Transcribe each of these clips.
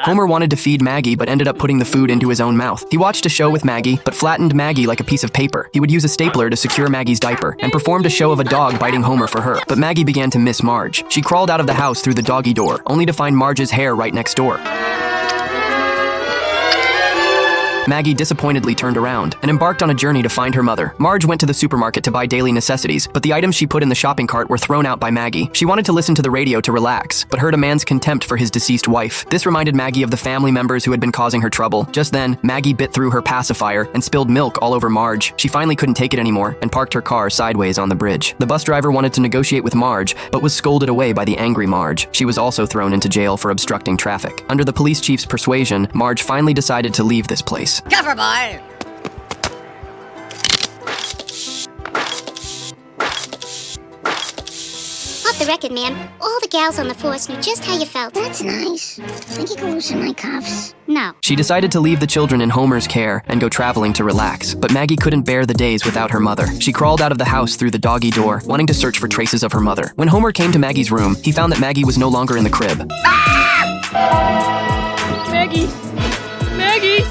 Homer wanted to feed Maggie but ended up putting the food into his own mouth. He watched a show with Maggie but flattened Maggie like a piece of paper. He would use a stapler to secure Maggie's diaper and performed a show of a dog biting Homer for her. But Maggie began to miss Marge. She crawled out of the house through the doggy door, only to find Marge's hair right next door. Maggie disappointedly turned around and embarked on a journey to find her mother. Marge went to the supermarket to buy daily necessities, but the items she put in the shopping cart were thrown out by Maggie. She wanted to listen to the radio to relax, but heard a man's contempt for his deceased wife. This reminded Maggie of the family members who had been causing her trouble. Just then, Maggie bit through her pacifier and spilled milk all over Marge. She finally couldn't take it anymore and parked her car sideways on the bridge. The bus driver wanted to negotiate with Marge, but was scolded away by the angry Marge. She was also thrown into jail for obstructing traffic. Under the police chief's persuasion, Marge finally decided to leave this place. Cover boy! Off the record, ma'am. All the gals on the force knew just how you felt. That's nice. Think you can loosen my cuffs? No. She decided to leave the children in Homer's care and go traveling to relax, but Maggie couldn't bear the days without her mother. She crawled out of the house through the doggy door, wanting to search for traces of her mother. When Homer came to Maggie's room, he found that Maggie was no longer in the crib. Maggie! Maggie!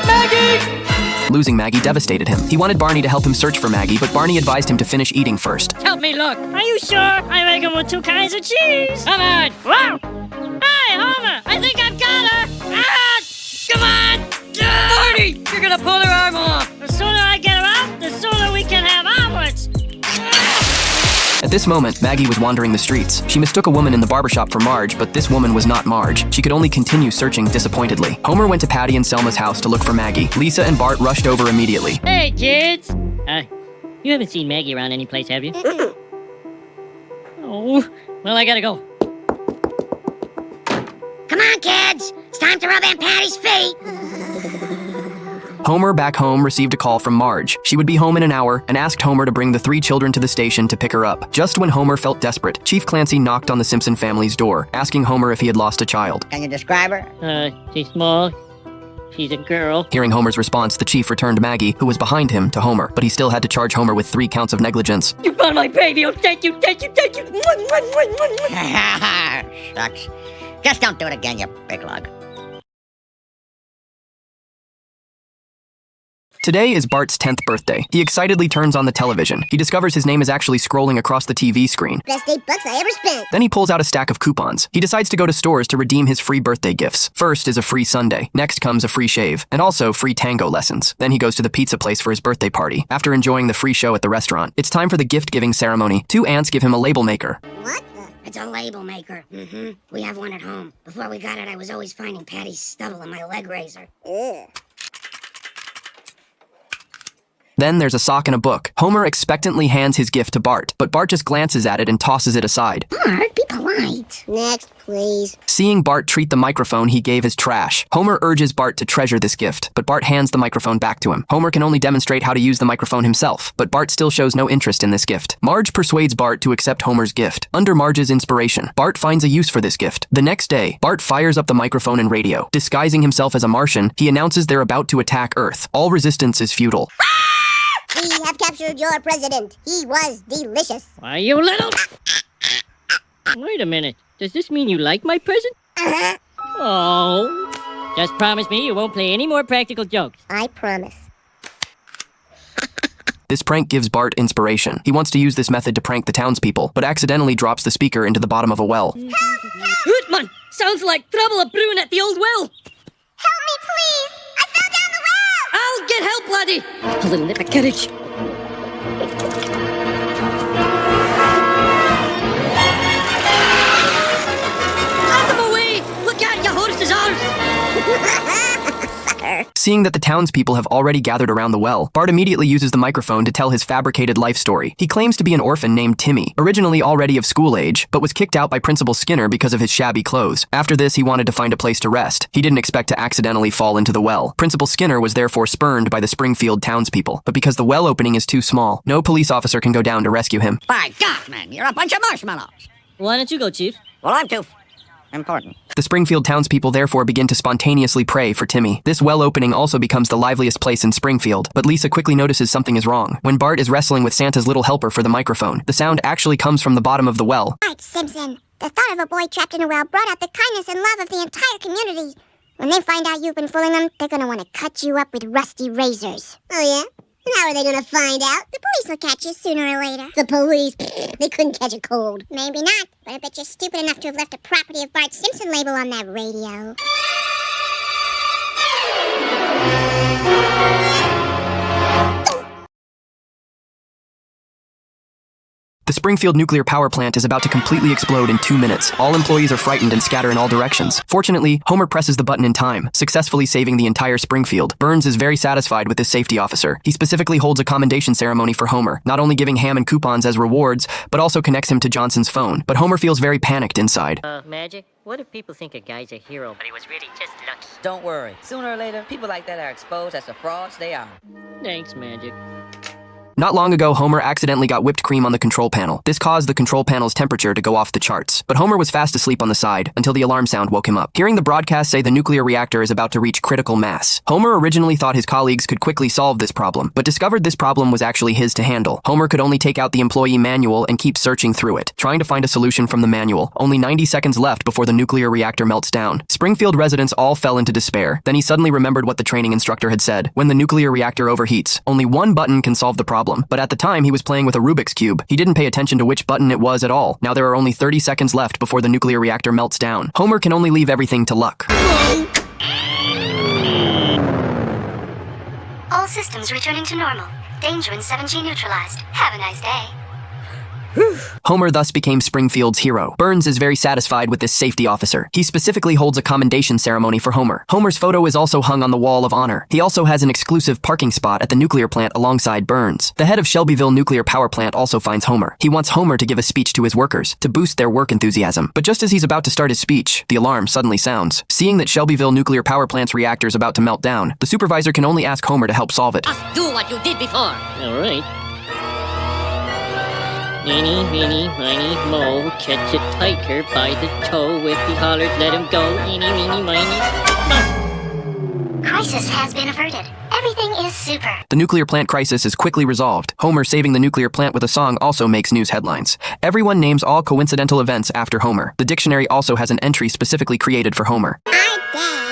Maggie! Losing Maggie devastated him. He wanted Barney to help him search for Maggie, but Barney advised him to finish eating first. Help me look. Are you sure? I make them with 2 kinds of cheese. Come on. Wow. Hey, Homer, I think I've got her. Ah! Come on. Barney, you're gonna pull her arm off. The sooner I get her out, the sooner we can have omelets. At this moment, Maggie was wandering the streets. She mistook a woman in the barbershop for Marge, but this woman was not Marge. She could only continue searching disappointedly. Homer went to Patty and Selma's house to look for Maggie. Lisa and Bart rushed over immediately. Hey, kids. You haven't seen Maggie around any place, have you? Oh, well, I gotta go. Come on, kids! It's time to rub Aunt Patty's feet! Homer, back home, received a call from Marge. She would be home in an hour and asked Homer to bring the 3 children to the station to pick her up. Just when Homer felt desperate, Chief Clancy knocked on the Simpson family's door, asking Homer if he had lost a child. Can you describe her? She's small. She's a girl. Hearing Homer's response, the chief returned Maggie, who was behind him, to Homer, but he still had to charge Homer with 3 counts of negligence. You found my baby. Oh, thank you, thank you, thank you. Shucks. Just don't do it again, you big lug. Today is Bart's 10th birthday. He excitedly turns on the television. He discovers his name is actually scrolling across the TV screen. Best $8 I ever spent. Then he pulls out a stack of coupons. He decides to go to stores to redeem his free birthday gifts. First is a free sundae. Next comes a free shave. And also free tango lessons. Then he goes to the pizza place for his birthday party. After enjoying the free show at the restaurant, it's time for the gift-giving ceremony. 2 aunts give him a label maker. What? It's a label maker. We have one at home. Before we got it, I was always finding Patty's stubble in my leg razor. Ugh. Then there's a sock and a book. Homer expectantly hands his gift to Bart, but Bart just glances at it and tosses it aside. Bart, be polite. Next, please. Seeing Bart treat the microphone he gave as trash, Homer urges Bart to treasure this gift, but Bart hands the microphone back to him. Homer can only demonstrate how to use the microphone himself, but Bart still shows no interest in this gift. Marge persuades Bart to accept Homer's gift. Under Marge's inspiration, Bart finds a use for this gift. The next day, Bart fires up the microphone and radio. Disguising himself as a Martian, he announces they're about to attack Earth. All resistance is futile. We have captured your president. He was delicious. Why, you little... Wait a minute. Does this mean you like my present? Uh-huh. Oh. Just promise me you won't play any more practical jokes. I promise. This prank gives Bart inspiration. He wants to use this method to prank the townspeople, but accidentally drops the speaker into the bottom of a well. Hootman! Sounds like trouble a brewing at the old well. Help me, please! I fell down the well! I'll get help, laddie! A little nip of courage. Out of the way! Look out, your horse is ours! Sucker. Seeing that the townspeople have already gathered around the well, Bart immediately uses the microphone to tell his fabricated life story. He claims to be an orphan named Timmy, originally already of school age, but was kicked out by Principal Skinner because of his shabby clothes. After this, he wanted to find a place to rest. He didn't expect to accidentally fall into the well. Principal Skinner was therefore spurned by the Springfield townspeople, but because the well opening is too small, no police officer can go down to rescue him. By God, man, you're a bunch of marshmallows. Why don't you go, Chief? Well, I'm too important. The Springfield townspeople therefore begin to spontaneously pray for Timmy. This well opening also becomes the liveliest place in Springfield, but Lisa quickly notices something is wrong. When Bart is wrestling with Santa's little helper for the microphone, the sound actually comes from the bottom of the well. Bart Simpson, The thought of a boy trapped in a well brought out the kindness and love of the entire community. When they find out you've been fooling them, they're gonna want to cut you up with rusty razors. Oh, yeah? And how are they gonna find out? The police will catch you sooner or later. The police? They couldn't catch a cold. Maybe not, but I bet you're stupid enough to have left a Property of Bart Simpson label on that radio. The Springfield nuclear power plant is about to completely explode in 2 minutes. All employees are frightened and scatter in all directions. Fortunately, Homer presses the button in time, successfully saving the entire Springfield. Burns is very satisfied with this safety officer. He specifically holds a commendation ceremony for Homer, not only giving ham and coupons as rewards, but also connects him to Johnson's phone. But Homer feels very panicked inside. Magic, what if people think a guy's a hero, but he was really just lucky? Don't worry. Sooner or later, people like that are exposed as the frauds they are. Thanks, Magic. Not long ago, Homer accidentally got whipped cream on the control panel. This caused the control panel's temperature to go off the charts. But Homer was fast asleep on the side until the alarm sound woke him up. Hearing the broadcast say the nuclear reactor is about to reach critical mass, Homer originally thought his colleagues could quickly solve this problem, but discovered this problem was actually his to handle. Homer could only take out the employee manual and keep searching through it, trying to find a solution from the manual. Only 90 seconds left before the nuclear reactor melts down. Springfield residents all fell into despair. Then he suddenly remembered what the training instructor had said. When the nuclear reactor overheats, only one button can solve the problem. But at the time, he was playing with a Rubik's Cube. He didn't pay attention to which button it was at all. Now there are only 30 seconds left before the nuclear reactor melts down. Homer can only leave everything to luck. All systems returning to normal. Danger in 7G neutralized. Have a nice day. Homer thus became Springfield's hero. Burns is very satisfied with this safety officer. He specifically holds a commendation ceremony for Homer. Homer's photo is also hung on the wall of honor. He also has an exclusive parking spot at the nuclear plant alongside Burns. The head of Shelbyville Nuclear Power Plant also finds Homer. He wants Homer to give a speech to his workers to boost their work enthusiasm. But just as he's about to start his speech, the alarm suddenly sounds. Seeing that Shelbyville Nuclear Power Plant's reactor is about to melt down, the supervisor can only ask Homer to help solve it. Just do what you did before. All right. Eeny, meeny, miny, moe, catch a tiger by the toe. If he hollered, let him go. Eeny, meeny, miny, moe. Crisis has been averted. Everything is super. The nuclear plant crisis is quickly resolved. Homer saving the nuclear plant with a song also makes news headlines. Everyone names all coincidental events after Homer. The dictionary also has an entry specifically created for Homer. I bet.